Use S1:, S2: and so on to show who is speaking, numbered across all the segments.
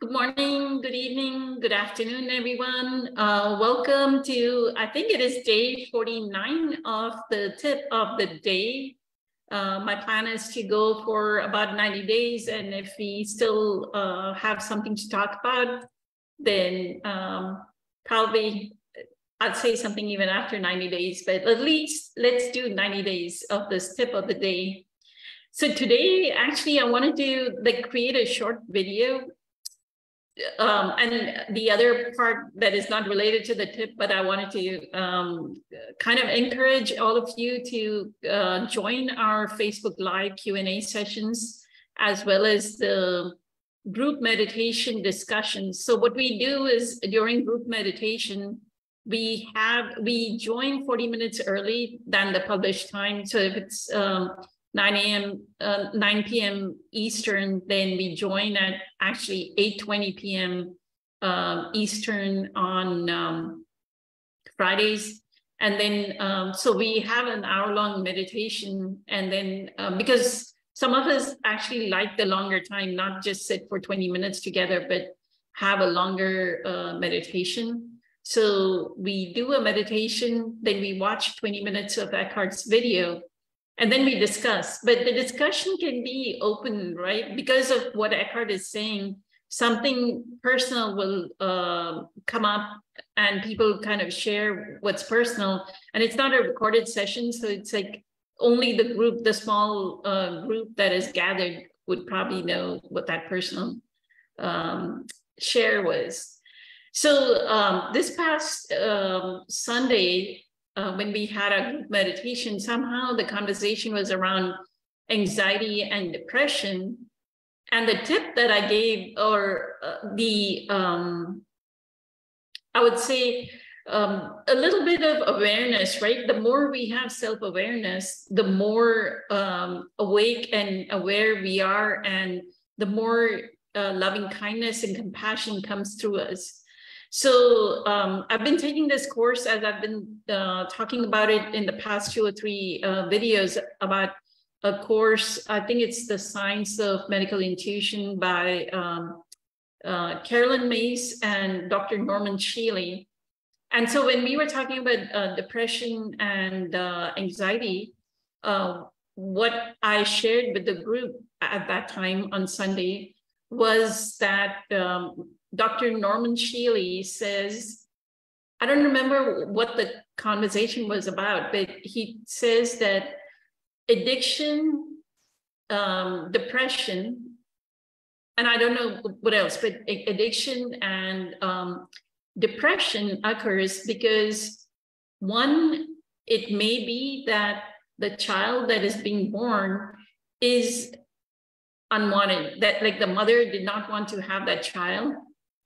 S1: Good morning, good evening, good afternoon, everyone. Welcome to, I think it is day 49 of the tip of the day. My plan is to go for about 90 days. And if we still have something to talk about, then probably I'd say something even after 90 days, but at least let's do 90 days of this tip of the day. So today, actually, I wanted to create a short video. And the other part that is not related to the tip, but I wanted to kind of encourage all of you to join our Facebook Live Q&A sessions, as well as the group meditation discussions. So what we do is during group meditation, we join 40 minutes early than the published time. So if it's 9 p.m. Eastern, then we join at actually 8:20 p.m. Eastern on Fridays. And then, so we have an hour-long meditation. And then, because some of us actually like the longer time, not just sit for 20 minutes together, but have a longer meditation. So we do a meditation, then we watch 20 minutes of Eckhart's video, and then we discuss. But the discussion can be open, right? Because of what Eckhart is saying, something personal will come up and people kind of share what's personal. And it's not a recorded session, so it's like only the group, the small group that is gathered would probably know what that personal share was. So this past Sunday, when we had a group meditation, somehow the conversation was around anxiety and depression. And the tip that I gave, or I would say a little bit of awareness, right? The more we have self-awareness, the more awake and aware we are, and the more loving kindness and compassion comes through us. So I've been taking this course, as I've been talking about it in the past 2 or 3 videos, about a course. I think it's The Science of Medical Intuition by Carolyn Myss and Dr. Norman Shealy. And so when we were talking about depression and anxiety, what I shared with the group at that time on Sunday was that Dr. Norman Shealy says, I don't remember what the conversation was about, but he says that addiction, depression, and I don't know what else, but addiction and depression occurs because, one, it may be that the child that is being born is unwanted, that like the mother did not want to have that child.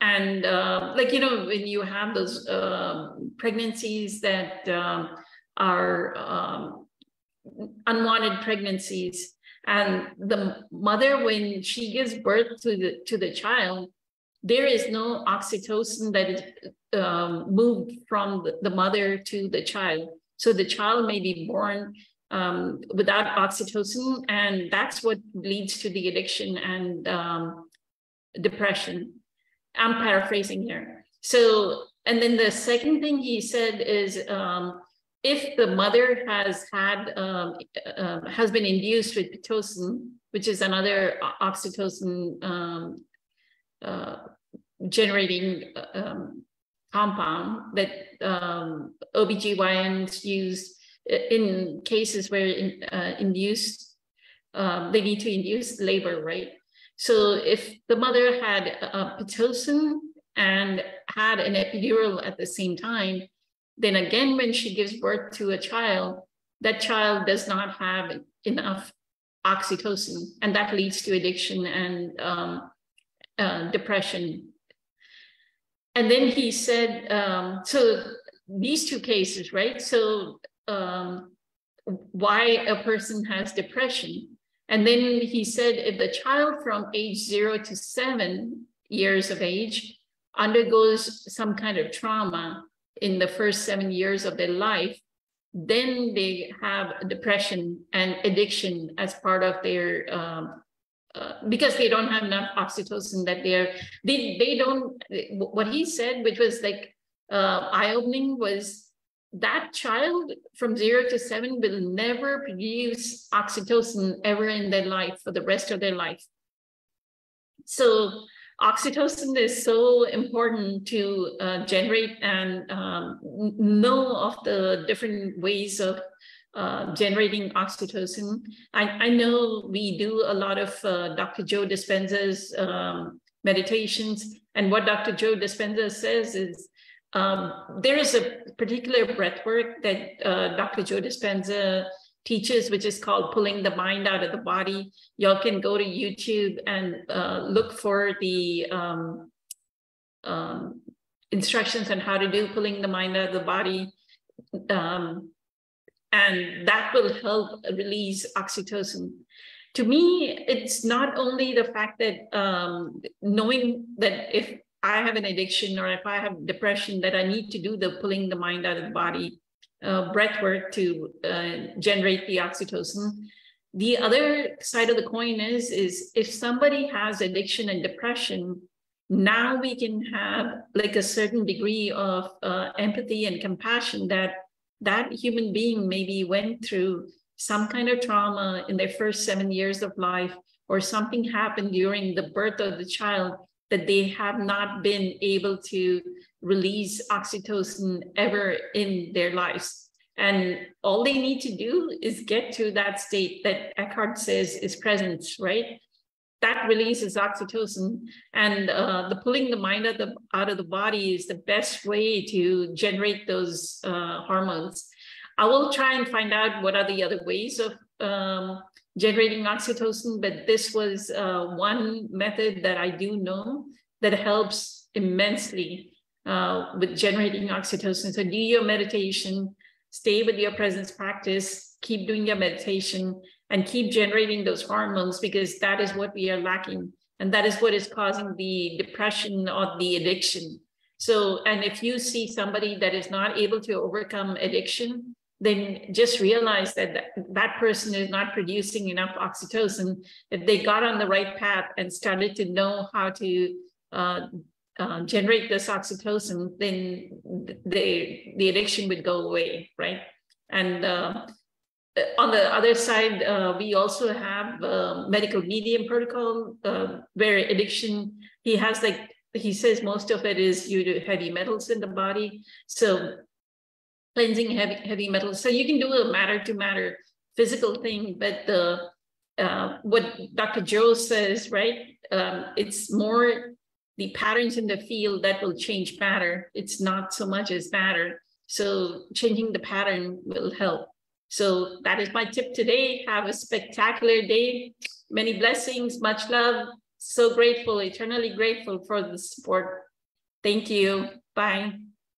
S1: And when you have those pregnancies that are unwanted pregnancies, and the mother, when she gives birth to the child, there is no oxytocin that is moved from the mother to the child. So the child may be born without oxytocin, and that's what leads to the addiction and depression. I'm paraphrasing here. So, and then the second thing he said is, if the mother has been induced with Pitocin, which is another oxytocin generating compound that OBGYNs use in cases where they need to induce labor, right? So if the mother had Pitocin and had an epidural at the same time, then again, when she gives birth to a child, that child does not have enough oxytocin, and that leads to addiction and depression. And then he said, so these 2 cases, right? So why a person has depression. And then he said, if the child from age 0 to 7 years of age undergoes some kind of trauma in the first 7 years of their life, then they have depression and addiction as part of their because they don't have enough oxytocin that they don't, what he said, which was like eye-opening, was that child from 0 to 7 will never produce oxytocin ever in their life for the rest of their life. So oxytocin is so important to generate and know of the different ways of generating oxytocin. I know we do a lot of Dr. Joe Dispenza's meditations, and what Dr. Joe Dispenza says is there is a particular breath work that Dr. Joe Dispenza teaches, which is called pulling the mind out of the body. Y'all can go to YouTube and look for the instructions on how to do pulling the mind out of the body. And that will help release oxytocin. To me, it's not only the fact that knowing that if I have an addiction or if I have depression, that I need to do the pulling the mind out of the body breath work to generate the oxytocin. The other side of the coin is if somebody has addiction and depression, now we can have like a certain degree of empathy and compassion that that human being maybe went through some kind of trauma in their first 7 years of life, or something happened during the birth of the child that they have not been able to release oxytocin ever in their lives. And all they need to do is get to that state that Eckhart says is presence, right? That releases oxytocin, and the pulling the mind out of the body is the best way to generate those hormones. I will try and find out what are the other ways of generating oxytocin, but this was one method that I do know that helps immensely with generating oxytocin. So do your meditation, stay with your presence practice, keep doing your meditation, and keep generating those hormones, because that is what we are lacking. And that is what is causing the depression or the addiction. So, and if you see somebody that is not able to overcome addiction, then just realize that that person is not producing enough oxytocin. If they got on the right path and started to know how to generate this oxytocin, then the addiction would go away, right? And on the other side, we also have medical medium protocol where addiction, he says most of it is due to heavy metals in the body. So cleansing heavy metals. So you can do a matter to matter physical thing, but what Dr. Joe says, right? It's more the patterns in the field that will change matter. It's not so much as matter. So changing the pattern will help. So that is my tip today. Have a spectacular day. Many blessings, much love. So grateful, eternally grateful for the support. Thank you. Bye.